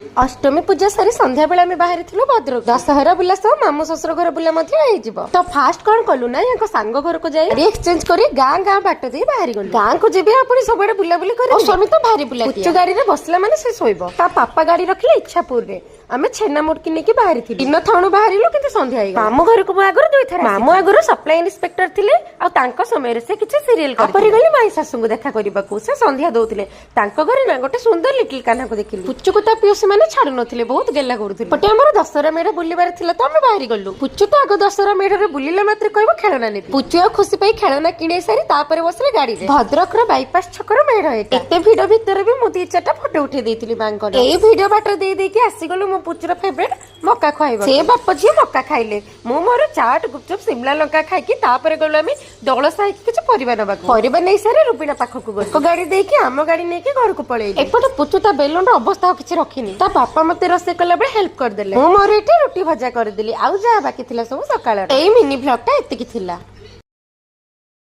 अष्टमी पूजा सारी संध्या बेला आम बाहर थिलु भद्रक दशहरा बुला सह मामू ससुर घर बुला तो फास्ट कौन कलु ना या सांग घर को जाई एक्सचेंज करी गाँ गाँ बाट दे बाहरी गलु गाँ को जेबे आपण सब बुला बुली कर स्वामी तो भारी बुला उच्च गाड़ी रे बसला माने से सोइबो ता पापा गाड़ी रखले इच्छापुर रे आमे छेना मुड़की नेकी बाहरी थी दिन थाणु बाहरिलु किंतु संध्या आइ मामू घर को आगर दुई थरा मामू आगर सप्लाई इन्स्पेक्टर थिले आ तांको समय रे से किछ सीरियल कर गली माई सासु को देखा करबाकू से संध्या दउथिले तांको घरे ना गोटे सुंदर लिटिल कान्हा को देखिली पुच्चु ता पियोसी माने छाडु नथिले बहुत गेला करूथिले पटे हमर दशहरा मेढ बुलिबार थिला तो आमे बाहरी गल्लु पुच्चु तो आगो दशहरा मेढ रे बुलिला मात्र कहबो खेलना ने पुच्चु खुशी पई खेलना किणे सारी तापरे बसले गाड़ी रे भद्रक रो बाईपास छकर मेढ एटा एते भिडियो भितर भी मु 2-4टा फोटो उठे देइथिली बांको एई भिडियो बाटर देई देई के आसी गलु मो पुच्चुर फेवरेट मक्का खाइबो से बाप जी मक्का खाइले मु मोर चाट गुपचुप शिमला लंका खाइ की तापरे गलु आमे डोळ साइ किछ परिबा नबाक परिबा नै सारे रुबिना पाखकु गल को गाड़ी देई के हम गाड़ी नै के घर को पळेइ एपट पुच्चु ता बेलुन रो अवस्था किछ रखिनी ता बापा मते रोसे कला बे हेल्प कर देले मु मोर एठी रोटी भजा कर देली आउ जा बाकी थिला सब सकाळ एई मिनी ब्लॉग टा एतिकी थिला।